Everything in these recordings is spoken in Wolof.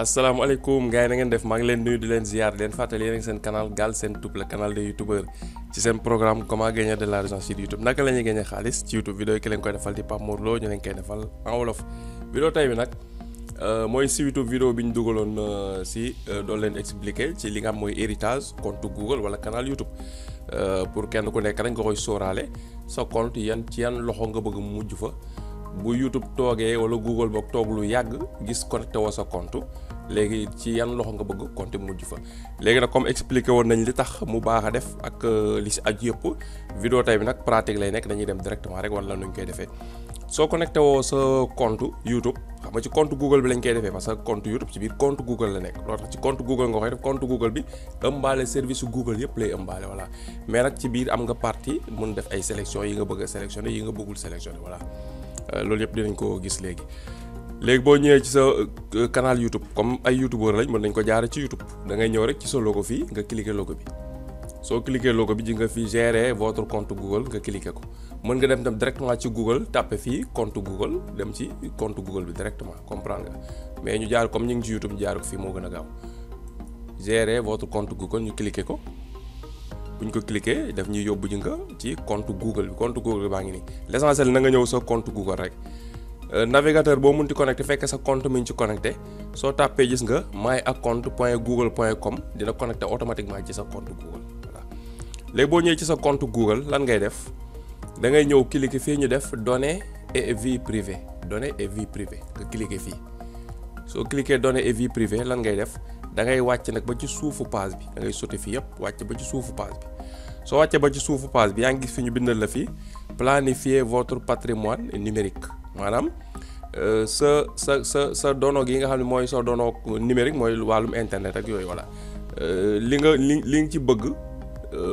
asalaamaaleykum gars yi na ngeen def maa ngi leen nuyu di leen ziar di leen fàttali yéen a ngi seen canal Galsen Tube le canal des youtubeurs ci seen programme comment gagner de l'argent sur YouTube naka la ñuy gagner xaalis ci YouTube vidéo yi ki leen koy defal di Pape Mor Lo ñu leen koy defal en wolof. vidéo tey bi nag mooy si YouTube vidéo bi ñu dugaloon doon leen expliquer ci li nga xam mooy héritage compte Google wala canal YouTube pour kenn ku nekk rek nga koy sóoraale sa compte ci yan loxo nga bëgg mu mujj fa. bu YouTube toogee wala Google boog toog lu yàgg gis connecté woo sa compte léegi ci yan loxo nga bëgg compte mujj fa léegi nag comme expliqué woon nañ li tax mu baax a def ak li si aju yëpp vidéo tey bi nag pratique lay nekk dañuy dem directement rek wala nuñ koy defee soo connecté woo sa compte YouTube xam nga ci compte Google bi lañ koy defee parce que compte YouTube ci biir compte Google la nekk loolu tax ci compte Google nga koy def compte Google bi ëmbaale service Google yëpp lay ëmbaale voilà mais nag ci biir am nga partie mun def ay sélection yi nga bëgg a sélectionné yi nga bëggul sélectionné voilà loolu yëpp dinañ ko gis léegi boo ñëwee ci sa canal YouTube comme ay youtubeur lañ mën nañ ko jaare ci YouTube da ngay ñëw rek ci sa logo fii nga cliquer logo bi soo cliquer logo bi ji nga fi gérer votre compte Google nga cliquer ko mën nga dem directement ci Google tapé fii compte Google dem ci compte Google bi directement comprendre nga mais ñu jaar comme ñu ngi ci YouTube ñu jaar ko fii moo gën a gaaw gérer votre compte Google ñu cliquer ko bu ñu ko cliquer daf ñuy yóbbu ji nga ci compte Google bi compte Google bi baa ngi nii l'essentiel na nga ñëw sa compte Google rek navigateur boo munti connecté fekk sa compte mi ngi ci connecté soo tàppee gis nga myaccount.google.com dina connecté automatiquement ci sa compte Google voilà léegi boo ñëwee ci sa compte Google lan ngay def da ngay ñëw cliquer fii ñu def données et vie privée données et vie privée nga cliquer fii soo cliquer données et vie privée lan ngay def da ngay wàcc nag ba ci suufu page bi da ngay sauter fii yëpp wàcc ba ci suufu page bi soo wàccee ba ci suufu page bi yaa ngi gis fi ñu bindal la fii planifier votre patrimoine numérique maanaam sa dono gi nga xam ne mooy sa dono numérique mooy wàllum internet ak yooyu voilà li nga ci bëgg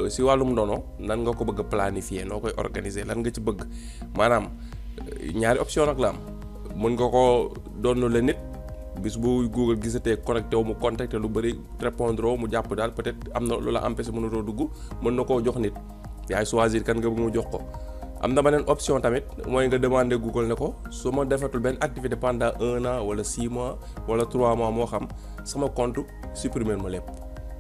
si wàllum dono nan nga ko bëgg a planifier noo koy organiser lan nga ci bëgg maanaam ñaari option nag la am mën nga ko doon la nit bis bu Google gisatee connecté wu mu contacté lu bëri répondre mu jàpp daal peut-être am na lu la empêché mënatoo dugg mën na koo jox nit yaay choisir kan nga bëgg mu jox ko am na beneen option tamit mooy nga demander Google ne ko su ma defatul benn activité pendant 1 an wala 6 mois wala 3 mois moo xam sama compte supprimer ma lépp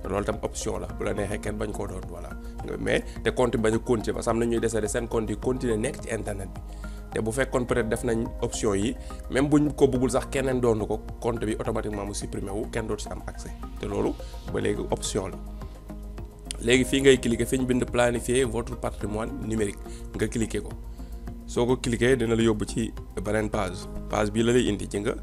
loolu tam option la bu la neexee kenn bañ koo doon voilà mais te compte bañ a continuer parce que am na ñuy décédé seen compte yi continuer nekk ci internet bi te bu fekkoon peut-être def nañ option yi même buñ ko bëggul sax keneen doon ko compte bi automatiquement mu supprimer wu kenn dootu si am accès te loolu ba léegi option la léegi fii ngay cliquer fi ñu bind planifier votre patrimoine numérique nga cliquer ko soo ko cliquer dina la yóbbu ci beneen page bii la lay indi ci nga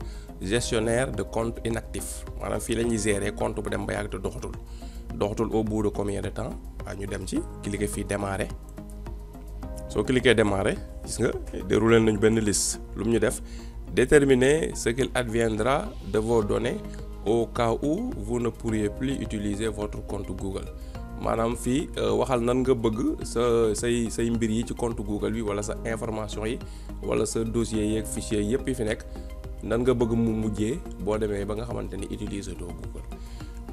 gestionnaire de compte inactif maanaam fii la ñuy gérer compte bu dem ba yàgg te doxatul au bout de combien de temps waaw ñu dem ci cliquer fii démarrer soo cliquer démarrer gis nga déroulé nañu benn liste lu mu ñu def déterminer ce qu'il adviendra de vos données au cas où vous ne pourriez plus utiliser votre compte Google maanaam fii waxal nan nga bëgg say mbir yi ci compte Google bi wala sa information yi wala sa dossier yeeg fichier yëpp yi fi nekk nan nga bëgg mu mujjee boo demee ba nga xamante ni utiliser doo Google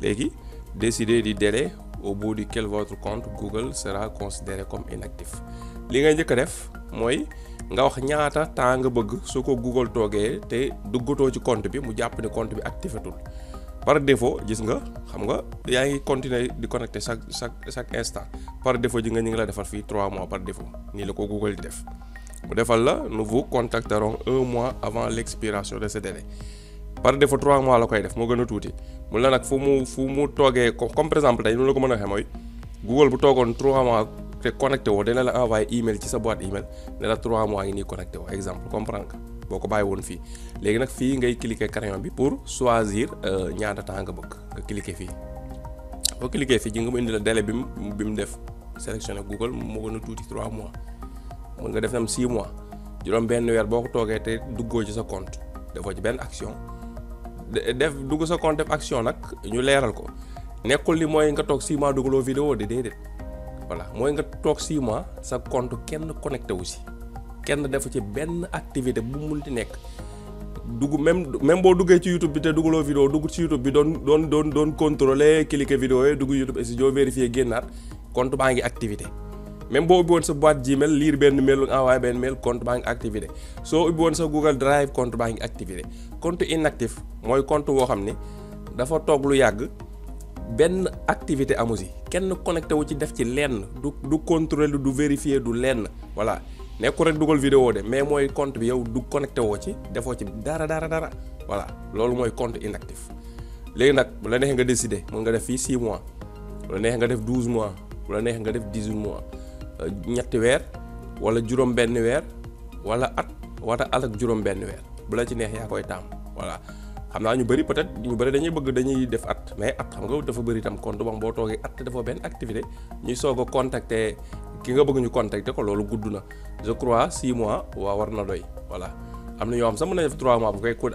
léegi décider du délai au bout duquel votre compte Google sera considéré comme inactif li ngay njëkk a def mooy nga wax ñaata temps nga bëgg su ko Google toogee te duggatoo ci compte bi mu jàpp ne compte bi activatul par défaut gis nga xam nga yaa ngi continuer di connecter chaque instant par défaut ji nga ñu ngi la defal fii 3 mois par défaut nii la ko Google di def mu defal la nous vous contacterons 1 mois avant l'expiration de ce délai par défaut 3 mois la koy def moo gën a tuuti mu la nag fu mu toogee comme par exemple tey nu la ko mën a waxee mooy Google bu toogoon 3 mois te connecté woo dina la envoyer email ci sa boîte email ne la 3 mois ngi nii connecté woo exemple comprendre nga boo ko bàyyi woon fii léegi nag fii ngay cliquer crayon bi pour choisir ñaata temps nga bëgg nga cliquer fii boo cliquer fii ji nga mu indi la délai bi mu def sélectionné Google moo gën a tuuti 3 mois mën nga def nam 6 mois juróom benn weer boo ko toogee te duggoo ci sa compte defoo ci benn action dugg sa compte def action nag ñu leeral ko nekkul li mooy nga toog 6 mois duggaloo vidéo de déedéet voilà mooy nga toog 6 mois sa compte kenn connecté wu si kenn defu ci benn activité bu mu munti nekk dugg même boo duggee ci YouTube bi te duggaloo vidéo dugg ci YouTube bi doon contrôler cliquer vidéo yi dugg YouTube studio vérifier génnaat compte baa ngi activité même boo ubbi woon sa boîte Gmail lire benn mail envoyé benn mail compte baa ngi activé soo ubbi woon sa Google Drive compte baa ngi activé compte inactif mooy compte boo xam ne dafa toog lu yàgg benn activité amu si kenn connecté wu ci def ci lenn du contrôler du vérifier du lenn voilà nekku rek dugal vidéo de mais mooy compte bi yow du connecté woo ci defoo ci dara voilà loolu mooy compte inactif. léegi nag bu la neexee nga décider mën nga def fii 6 mois bu la neexee nga def 12 mois bu la neexee nga def 18 mois ñetti weer wala juróom-benn weer wala at ak juróom-benn weer bu la ci neex yaa koy taam voilà. xam naa ñu bëri peut-être ñu bëri dañuy def at mais at xam nga dafa bëri itam compte boo xam boo toogee at dafa benn activité ñuy soog a contacter ki nga bëgg ñu contacter ko loolu gudd na je crois 6 mois waa war na doy voilà. am na ñoo xam sax mën na def 3 mois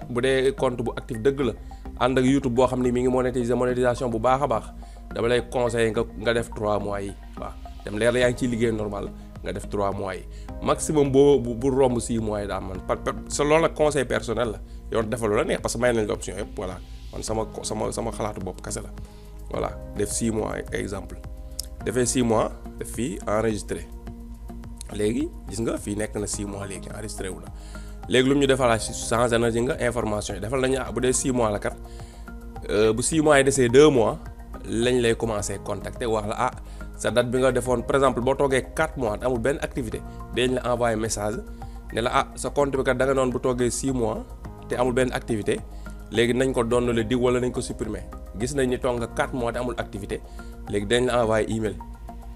bu dee compte bu actif dëgg la ànd ak YouTube boo xam ni mi ngi monétisation bu baax a baax dama lay conseiller nga def 3 mois yi waaw dem leer la yaa ngi ciy liggéey normal nga def 3 mois yi maximum bu romb 6 mois yi daa man sa loolu nag conseil personnel la yow defal la neex parce que may nañ la option yëpp voilà man sama xalaatu bopp kese la voilà def 6 mois exemple defee 6 mois def fii enregistré léegi gis nga fii nekk na 6 mois léegi enregistré wu na léegi lu mu ñu defal changé na ji nga information yi defal nañu bu dee 6 mois la kat bu 6 mois yi desee 2 mois lañ lay commencé contacter wax la sa date bi nga defoon par exemple boo toogee 4 mois te amul benn activité dañ la envoyé message ne la sa compte bi kat da nga noonu bu toogee 6 mois te amul benn activité léegi nañ ko doon le dig wala nañ ko supprimer gis nañ ni toog nga 4 mois te amul activité léegi dañ la envoyé email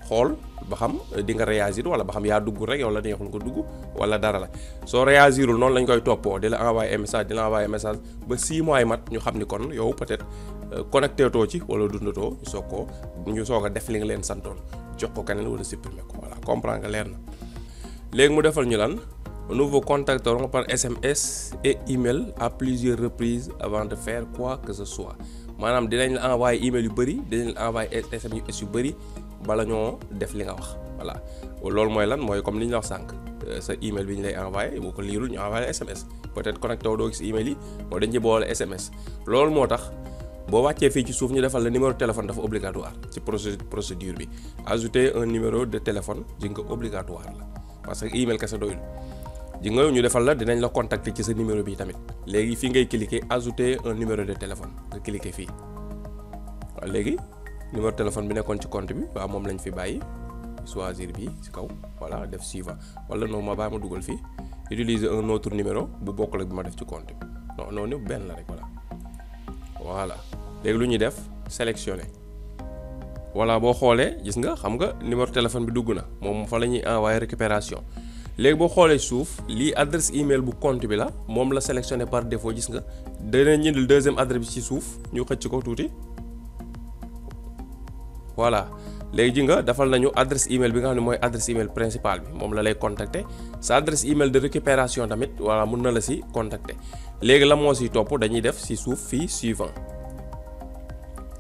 xool ba xam di nga réagir wala ba xam yaa dugg rek yow la neexul nga dugg wala dara la soo réagirul noonu lañ koy toppoo di la envoyé message ba 6 mois yi mat ñu xam ni kon yow peut-être connecté too ci wala dundatoo ñu soog a def li nga leen santoon jox ko keneen wala supprimer ko voilà comprendre nga leer na léegi mu defal ñu lan nous vous contacterons par SMS et email à plusieurs reprises avant de faire quoi que ce soit maanaam dinañ la envoyé email yu bëri dinañ la envoyé SMS yu bëri bala ñoo def li nga wax voilà loolu mooy lan mooy comme li ñu la wax sànq sa email bi ñu lay envoyé boo ko liirul ñu envoyé SMS peut-être connecté wu doo gis email yi moo dañ ci boole SMS loolu moo tax boo wàccee fii ci suuf ñu defal la numéro de téléphone dafa obligatoire ci procédure bi ajouter un numéro de téléphone ji nga obligatoire la parce que email kese doyul ji nga ñu defal la dinañ la contacter ci sa numéro bi tamit léegi fii ngay cliquer ajouter un numéro de téléphone nga cliquer fii waaw léegi numéro téléphone bi nekkoon ci compte bi waaw moom lañ fi bàyyi choisir bi ci kaw voilà def suivant wala non ma bàyyi ma dugal fii utiliser un autre numéro bu bokkul ak bi ma def ci compte bi non benn la rek voilà léegi lu ñuy def sélectionner voilà boo xoolee gis nga xam nga numéro téléphone bi dugg na moom fa la ñuy envoyer récupération léegi boo xoolee suuf lii adresse email bu compte bi la moom la sélectionné par défaut gis nga danañ ñindil deuxième adresse bi ci suuf ñu xëcc ko tuuti voilà léegi ji nga defal nañu adresse email bi nga xam ne mooy adresse email principal bi moom la lay contacter sa adresse email de récupération tamit voilà mun na la si contacter léegi la moo si topp dañuy def si suuf fii suivant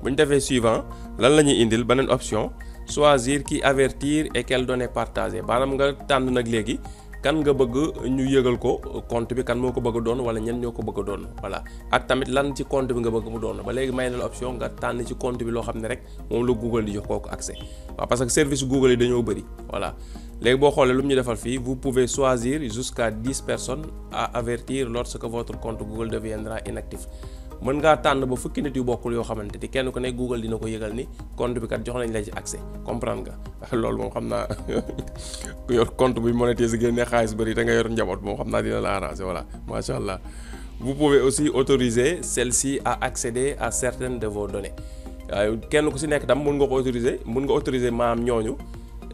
bu ñu defee suivant lan la ñuy indil beneen option choisir qui avertir et quelles données partager maanaam nga tànn nag léegi kan nga bëgg ñu yëgal ko compte bi kan moo ko bëgg a doon wala ñen ñoo ko bëgg a doon voilà ak tamit lan ci compte bi nga bëgg mu doon ba léegi may na la option nga tànn ci compte bi loo xam ne rek moom la Google di jox kooku accès waaw parce que service Google yi dañoo bëri voilà léegi boo xoolee lu mu ñu defal fii vous pouvez choisir jusqu'à 10 personnes à avertir lorsque votre compte Google deviendra inactif mën ngaa tànn ba fukki nit yu bokkul yoo xamante ni kenn ku ne Google dina ko yëgal ni compte bi kat jox nañ la ci accès comprendre nga loolu moom xam naa ku yor compte buy monétiser génne xaalis bëri da nga yor njaboot moom xam naa dina la arranger voilà macha allah. Vous pouvez aussi autoriser celle-ci à accéder à certaines de vos données waaye kenn ku si nekk tam mën nga autoriser maam ñooñu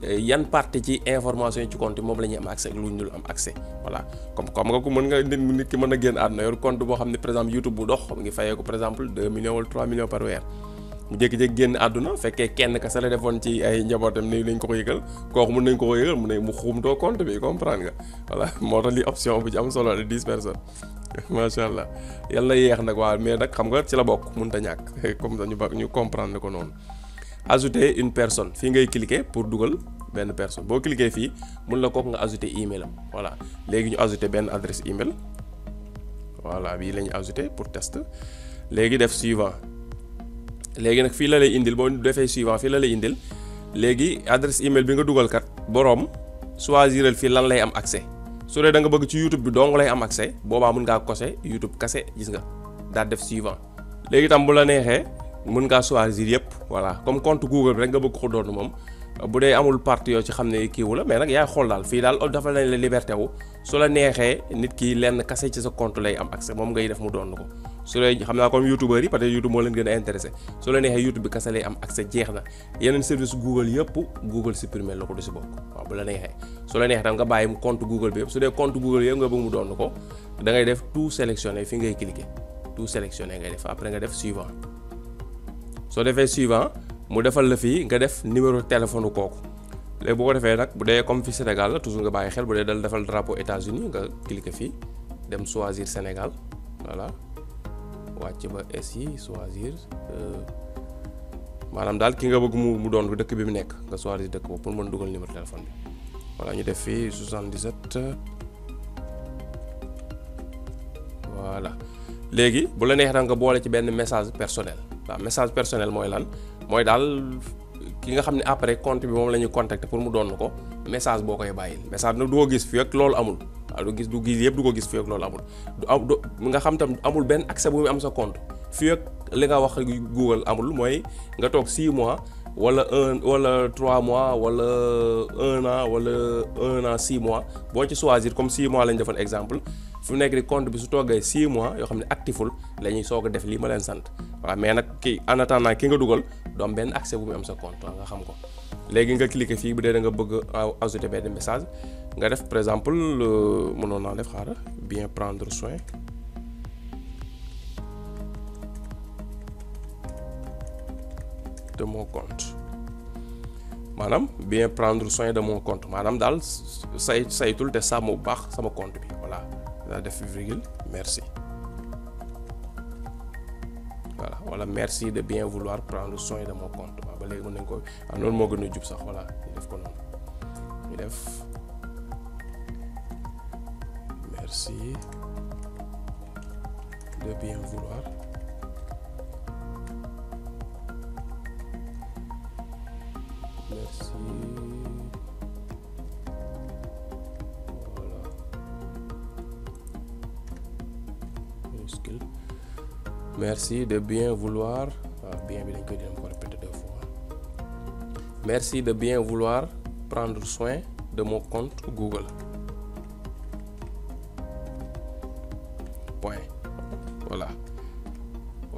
yan partie ci information yi ci compte moom la ñuy am accès lu ñu dul am accès voilà comme nga ko mën nga nit ki mën a génn àdduna yor compte boo xam ne par exemple YouTube bu dox mu ngi fayee ko par exemple 2 millions wala 3 millions par weer mu jékki-jékki génn àdduna fekkee kenn ka sa la defoon ci ay njabootam ni nañ ko ko yëgal kooku mën nañ ko ko yëgal mu xuumtoo compte bi comprendre nga voilà moo tax li option bu ci am solo la 10 personnes macha allah yàlla yeex nag waaw mais nag xam nga ci la bokk mënut a ñàkk comme ça ñu comprendre ko noonu. Ajouter une personne fii ngay cliquer pour dugal benn personne boo cliquer fii mun la kooku nga ajouter email am voilà léegi ñu ajouter benn adresse email voilà bii la ñu ajouter pour test léegi def suivant léegi nag fii la lay indil boo defee suivant fii la lay indil léegi adresse email bi nga dugal kat boroom choisiral fii lan lay am accès su dee da nga bëgg ci YouTube bi dong lay am accès boobaa mën ngaa coché YouTube kase gis nga daal def suivant léegi tam bu la neexee mën ngaa choisir yëpp voilà comme compte Google bi rek nga bëgg ko doon moom bu dee amul partie yoo ci xam ne kii wu la mais nag yaay xool daal fii daal dafa lañ la liberté wu su la neexee nit ki lenn kase ci sa compte lay am accès moom ngay def mu doon ko su dee xam naa comme youtubeurs yi peut-être YouTube moo leen gën a intéressé su la neexee YouTube bi kase lay am accès jeex na yeneen service Google yëpp Google supprimer la ko du si bokk waaw bu la neexee su la neexee tam nga bàyyi compte Google bi yëpp su dee compte Google yëpp nga bëgg mu doon ko da ngay def tout sélectionné fi ngay cliquer tout sélectionné ngay def après nga def suivant soo defee suivant mu defal la fii nga def numéro téléphone kooku léegi bu ko defee nag bu dee comme fi Sénégal la toujours nga bàyyi xel bu dee dal defal drapeau États-Unis nga cliquer fii dem choisir Sénégal voilà wàcc ba SI choisir maanaam daal ki nga bëgg mu doon dëkk bi mu nekk nga choisir dëkk boobu pour mën dugal numéro téléphone bi voilà ñu def fii 77 voilà léegi bu la neexee nga boole ci benn message personnel waaw message personnel mooy lan mooy daal ki nga xam ne après compte bi moom la ñuy contacter pour mu doon ko message boo koy bàyyil message nag du ko gis fii ak loolu amul waaw du gis yëpp du ko gis fii ak loolu amul nga xam tam amul benn accès bu mu am sa compte fii ak li nga wax Google amul mooy nga toog 6 mois wala 3 mois wala 1 an wala 1 an 6 mois boo ci choisir comme 6 mois lañ defoon exemple fu nekk di compte bi su toogee 6 mois yoo xam ne actiful la ñuy soog a def lii ma leen sant waaw mais nag ki en attendant ki nga dugal du am benn accès bu mu am sa compte nga xam ko léegi nga cliquer fii bu dee da nga bëgg ajouter benn message nga def par exemple mënoon naa def xaaral bien prendre soin de mon compte maanaam bien prendre soin de mon compte maanaam daal saytul te sàmm bu baax sama compte bi voilà daa def virgule merci voilà wala merci de bien vouloir prendre soin de mon compte waaw ba léegi mën nañ ko loolu moo gën a jub sax voilà ñu def ko noonu ñu def merci de bien vouloir merci voilà minuscule merci de bien vouloir waaw bien bi dañ koy dem ko répéter 2 fois merci de bien vouloir prendre soin de mon compte Google point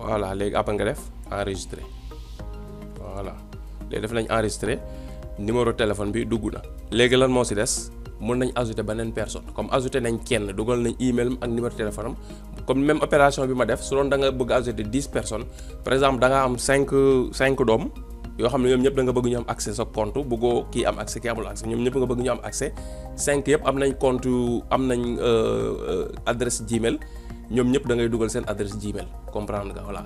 voilà léegi après nga def enregistrer voilà léegi def nañ enregistrer numéro téléphone bi dugg na léegi lan moo ci des mën nañ ajouter beneen personne comme ajouter nañ kenn dugal nañ email ak numéro téléphone am comme même opération bi ma def su doon da nga bëgg ajouter 10 personnes par exemple da nga am 5 doom yoo xam ne ñoom ñëpp da nga bëgg ñu am accès sa compte bëggoo kii am accès kii amul accès ñoom ñëpp nga bëgg ñu am accès 5 yëpp am nañ compte am nañ adresse Gmail ñoom ñëpp da ngay dugal seen adresse Gmail comprendre nga voilà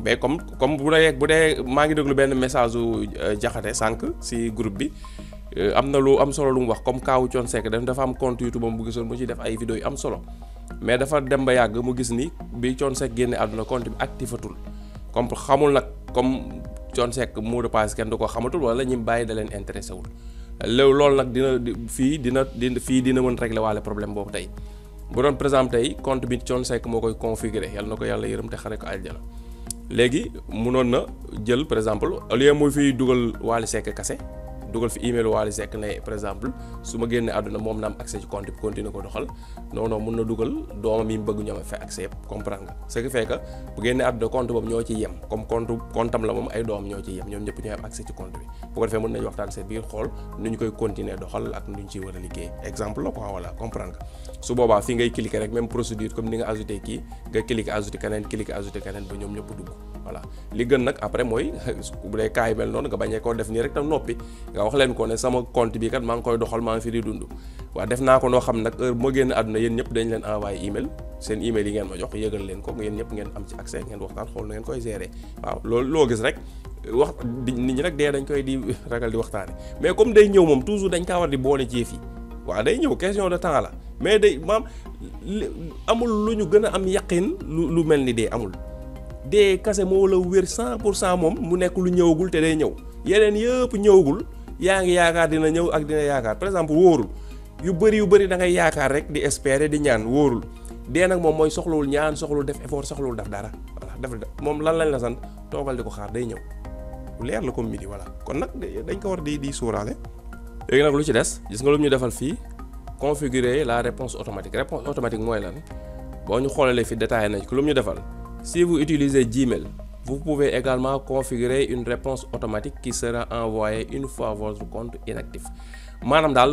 mais comme bu dee maa ngi déglu benn message u jaxate sànq si groupe bi am na lu am solo lu mu wax comme kaawu Thione Seck dafa am compte YouTube am bu gisoon mu ci def ay vidéo yu am solo mais dafa dem ba yàgg mu gis ni bi Thione Seck génne àdduna compte bi actifatul comme xamul nag comme Thione Seck mot de passe kenn du ko xamatul wala ñi bàyyi da leen intéressé wul loolu nag dina mën régler waale problème boobu tey bu doon par exemple tey compte bi Thione Seck moo koy configurer yàlla na ko yàlla yërëm te xare ko aljana léegi munoon na jël par exemple au lieu muy fiy dugal Wally Seck kase dugal fi email Wally Seck ne par exemple su ma génnee àdduna moom na am accès ci compte bi continuer ko doxal non mun na dugal doomam yi mu bëgg ñoom a fa accès yëpp comprendre nga ce qui fait que bu génnee àdduna compte boobu ñoo ci yem comme compte am la moom ay doomam ñoo ci yem ñoom ñëpp ñooy am accès ci compte bi bu ko defee mën nañu waxtaan seen biir xool nu ñu koy continuer doxal ak nu ñu ciy war a liggéey exemple la quoi voilà comprendre nga su boobaa fii ngay cliquer rek même procédure comme ni nga ajouté kii nga cliquer ajouté keneen ba ñoom ñëpp dugg voilà li gën nag après mooy bu dee cas yu mel noonu nga bañee koo def nii rek tam noppi nga wax leen ko ne sama compte bi kat maa ngi koy doxal maa ngi fi di dund waaw def naa ko noo xam nag heure bu ma génn àdduna yéen ñëpp dañ leen envoyé email seen email yi ngeen ma jox yëgal leen ko yéen ñëpp ngeen am ci accès ngeen waxtaan xool na ngeen koy gérer waaw loolu loo gis rek wax nit ñi rek dee dañ koy di ragal di waxtaane mais comme day ñëw moom toujours dañ kaa war di boole ci yëf yi waaw day ñëw question de temps la mais day maam amul lu ñu gën a am yaqin lu mel ni dee amul dee kase moo la wér 100% moom mu nekk lu ñëwagul te day ñëw yeneen yëpp ñëwagul yaa ngi yaakaar dina ñëw ak dina yaakaar par exemple wóorul yu bëri da ngay yaakaar rek di espérer di ñaan wóorul dee nag moom mooy soxlawul ñaan soxlawul def effort soxlawul def dara voilà def moom lan lañ la sant toogal di ko xaar day ñëw lu leer la comme midi voilà kon nag dañ ko war di suuraale. léegi nag lu ci des gis nga lu ñu defal fii configurer la réponse automatique mooy lan boo ñu xoolalee fi détaillé nañ ko lu ñu defal si vous utilisez Gmail vous pouvez également configurer une réponse automatique qui sera envoyée une fois votre compte inactif maanaam daal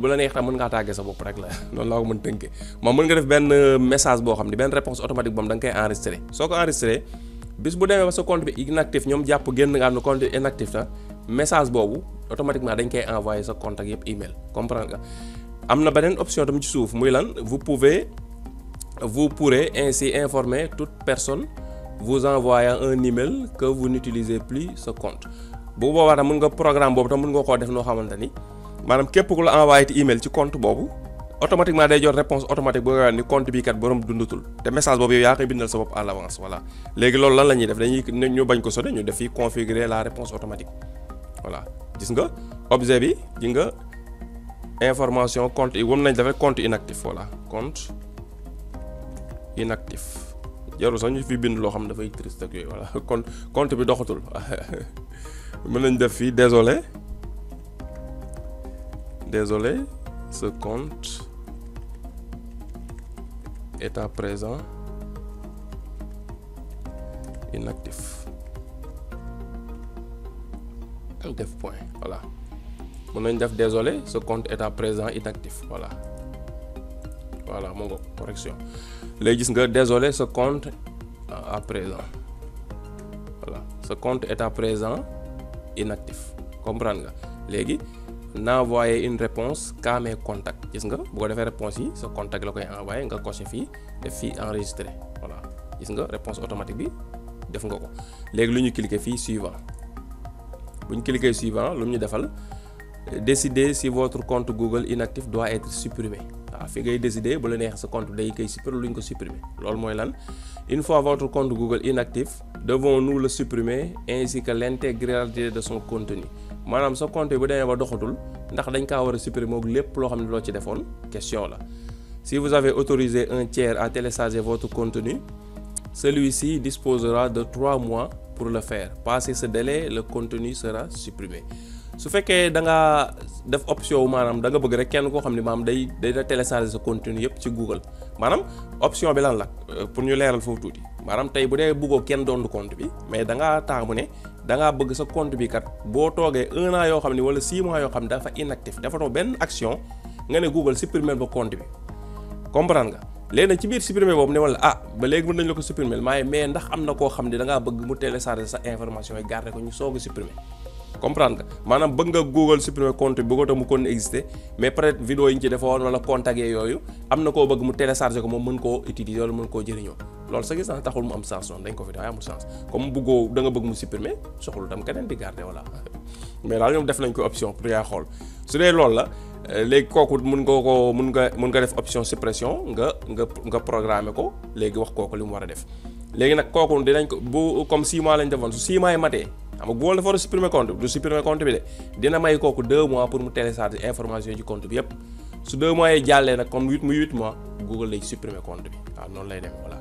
bu la neex tam mën ngaa tàggee sa bopp rek la noonu laa ko mën tënkee moom mën nga def benn message boo xam ne benn réponse automatique boobu da nga koy enregistré soo ko enregistré bis bu demee ba sa compte bi inactif ñoom jàpp génn nga am ne compte inactif na message boobu automatiquement dañ koy envoyé sa contact yëpp email comprendre nga am na beneen option tam ci suuf muy lan vous pourrez ainsi informer toute personne vous envoyant un email que vous n'utilisez plus ce compte bu boobaa tam mën nga programme boobu tam mën nga koo def noo xamante ni maanaam képp ku la envoyé ti email ci compte boobu automatiquement day jot réponse automatique boo nga ni compte bi kat borom dundatul te message boobu yow yaa koy bindal sa bopp à l'avance voilà léegi loolu lan la ñuy def dañuy ñu bañ ko sonné ñu def fi configurer la réponse automatique voilà gis nga objet bi ji nga information compte yi wam nañ def rek compte inactif voilà compte inactif jarul sax ñu fi bind loo xam ne dafay triste ak yooyu voilà kon compte bi doxatul mën nañ def fii désolé ce compte est à présent inactif ak def point voilà mën nañ def désolé ce compte est à présent inactif voilà mu nga correction léegi gis nga désolé ce compte à présent voilà ce compte est à présent inactif comprendre nga léegi n'envoyer une réponse qu'à mes contacts gis nga bu ko defee réponse yi sa contact la koy envoyé nga coché fii def fii enregistré voilà gis nga réponse automatique bi def nga ko léegi lu ñu cliquer fii suivant bu ñu cliquer suivant lu ñu defal décider si votre compte Google inactif doit être supprimé waaw fi ngay décider bu la neex sa compte day koy supprimer lu ñu ko supprimer loolu mooy lan une fois votre compte Google inactif devons-nous le supprimer ainsi que l'intégralité de son contenu maanaam sa compte bu demee ba doxatul ndax dañ kaa war a supprimer ak lépp loo xam ne loo ci defoon question la si vous avez autorisé un tiers à télécharger votre contenu celui-ci disposera de 3 mois pour le faire passé ce délai le contenu sera supprimé su fekkee da nga def option wu maanaam da nga bëgg rek kenn koo xam ne maanaam day télécharger sa contenu yëpp ci Google maanaam option bi lan la pour ñu leeral foofu tuuti maanaam tey bu dee bëggoo kenn doon compte bi mais da ngaa taamu ne da ngaa bëgg sa compte bi kat boo toogee 1 an yoo xam ne wala 6 mois yoo xam ne dafa inactif dafa benn action nga ne Google supprimer ba compte bi comprendre nga léegi nag ci biir supprimer boobu ne wala ba léegi mën nañu la ko supprimer mais ndax am na koo xam ne da ngaa bëgg mu télécharger sa information yi garder ko ñu soog a supprimer comprendre nga maanaam bëgg nga Google supprimer compte bi bëggoo tax mu kon exister mais peut-être vidéo yi ñu ci defoon wala contact yooyu am na koo bëgg mu télécharger ko moom mën koo utiliser wala mën koo jëriñoo loolu sa gis naa taxul mu am sens noonu dañ ko fi def amul sens comme bëggoo da nga bëgg mu supprimer soxlu tam keneen di garder voilà mais daal ñoom def nañ ko option pour yaa xool su dee loolu la léegi kooku mën nga def option suppression nga programmer ko léegi wax kooku li mu war a def léegi nag kooku dinañ ko bu comme 6 mois lañ defoon su 6 mois yi matee xam nga Google dafa war a supprimer compte bi du supprimer compte bi de dina may kooku 2 mois pour mu télécharger information yi ci compte bi yépp su 2 mois yi jàllee nag comme 8 mois Google lay supprimer compte bi waaw noonu lay dem voilà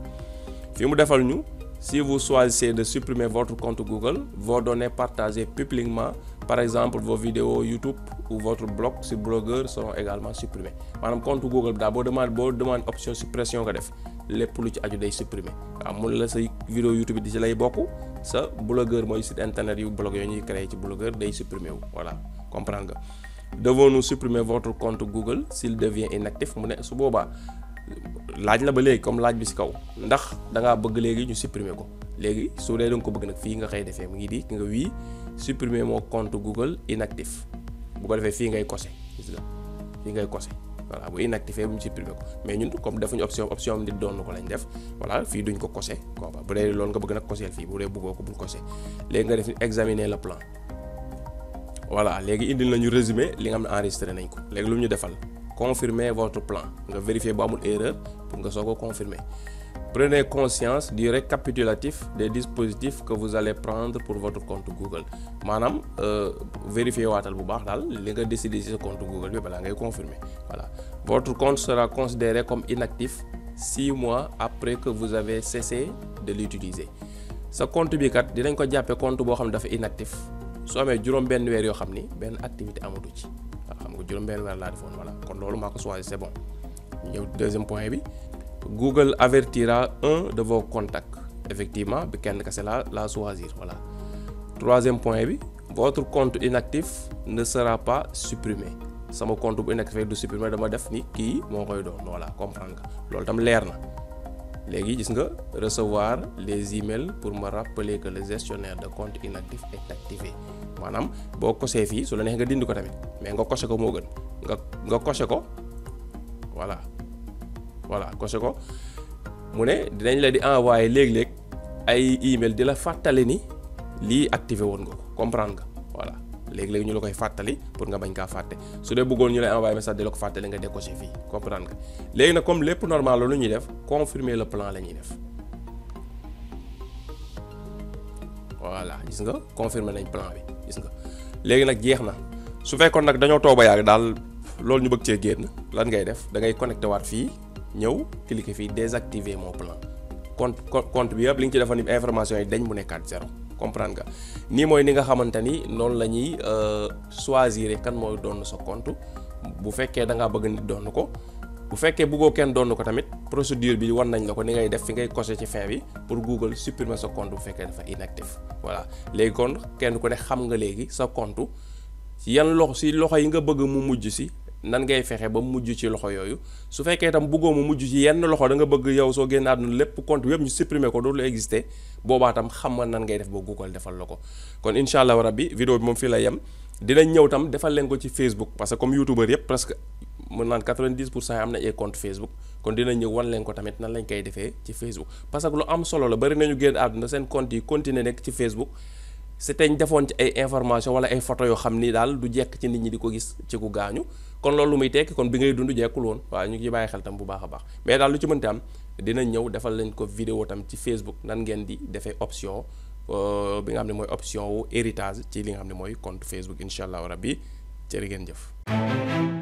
fi mu defal ñu si vous choisissez de supprimer votre compte Google vos données partagées publiquement par exemple vos vidéos YouTube ou votre blog sur Blogueur seront également supprimés maanaam compte Google bi daal boo demande option suppression nga def lépp lu ci aju day supprimer waaw mun la say vidéo YouTube di ci lay bokk sa Blogueur mooy site internet yu blog yooyu ñuy créer ci Blogueur day supprimer wu voilà comprendre nga devons-nous supprimer votre compte Google s'il devient inactif mu ne su boobaa laaj la ba léegi comme laaj bi ci kaw ndax da ngaa bëgg léegi ñu supprimer ko léegi su dee da nga ko bëgg nag fii nga xëy defee mu ngi di nga wii supprimer mon compte Google inactif bu ko defee fii ngay coché gis nga fii ngay coché voilà bu inactivé bu ñu supprimer ko mais ñun comme defuñu option am di doon ko lañ def voilà fii duñ ko coché quoi bu dee loolu nga bëgg nag coché fii bu dee bëggoo ko bul coché léegi nga def examiner le plan voilà léegi indil nañu résumé li nga xam ne enregistré nañ ko léegi lu ñu defal confirmer votre plan nga vérifier bu amul erreur pour nga soog a confirmer Prenez conscience du récapitulatif des dispositifs que vous allez prendre pour votre compte Google maanaam vérifier waatal bu baax daal li nga décider ci sa compte Google bi balaa ngay confirmer voilà. Votre compte sera considéré comme inactif 6 mois après que vous avez cessé de l'utiliser. Sa compte bi kat dinañ ko jàppee compte boo xam ne dafa inactif soo amee juróom-benn weer yoo xam ni benn activité amatu ci waaw xam nga juróom-benn weer laa defoon voilà kon loolu maa ko choisi c'est bon. ñëw deuxième point bi. Google avertira un de vos contacts effectivement bi kenn kese la choisir voilà. Troisième point bi votre compte inactif ne sera pas supprimé sama compte bu inactif du supprimer dama def ni kii moo koy doon voilà comprendre nga loolu tam leer na. léegi gis nga recevoir les emails pour me rappeler que le gestionnaire de compte inactif est activé maanaam boo coché fii su la neex nga dindi ko tamit mais nga coché ko moo gën nga coché ko voilà coché ko mu ne dinañ la di envoyer léeg-léeg ay email di la fàttali ni lii activé woon nga ko comprendre nga voilà léegi-léegi ñu la koy fàttali pour nga bañ kaa fàtte su dee bëggoon ñu lay envoyer message di la ko fàttali nga décoché fii comprendre nga léegi nag comme lépp normal la lu ñuy def confirmer le plan la ñuy def voilà gis nga confirmer nañ plan bi gis nga léegi nag jeex na su fekkoon nag dañoo toog ba yàgg daal loolu ñu bëgg cee génn lan ngay def da ngay connecté waat fii ñëw cliquer fii désactiver mon plan compte bi yëpp li nga ci defoon ni information yi dañ mu nekkaat 0 comprendre nga nii mooy ni nga xamante ni noonu la ñuy choisir kan mooy doon sa compte bu fekkee da ngaa bëgg nit doon ko bu fekkee bëggoo kenn doon ko tamit procédure bi wan nañ la ko ni ngay def fi ngay coché ci fin bi pour Google supprimer sa compte bu fekkee dafa inactif voilà léegi kon kenn ku ne xam nga léegi sa compte ci yan loxo yi nga bëgg mu mujj si nan ngay fexe ba mujj ci loxo yooyu su fekkee itam bëggoo mu mujj ci yenn loxo da nga bëgg yow soo génn àdduna lépp compte yëpp ñu supprimer ko dootul exister boobaa tam xam nga nan ngay def ba Google defal la ko kon incha allah rabbi vidéo bi moom fii la yem dinañ ñëw tam defal leen ko ci Facebook parce que comme youtubeur yëpp presque mën naan 90% am na ay compte Facebook kon dinañ ñëw wan leen ko tamit nan lañ koy defee ci Facebook parce que lu am solo la bari nañu génn àdduna seen compte yi continuer nekk ci Facebook c'était ñu defoon ci ay information wala ay photo yoo xam ni daal du jekk ci nit ñi di ko gis ci ku gaañu kon loolu lu muy tekki kon bi ngay dund jekkul woon waaw ñu ngi bàyyi xel tam bu baax a baax mais daal lu ci mënti am dinañ ñëw defal leen ko vidéo tam ci Facebook nan ngeen di defee option bi nga xam ne mooy option wu héritage ci li nga xam ne mooy compte Facebook incha allah rabbi jërë ngeen jëf.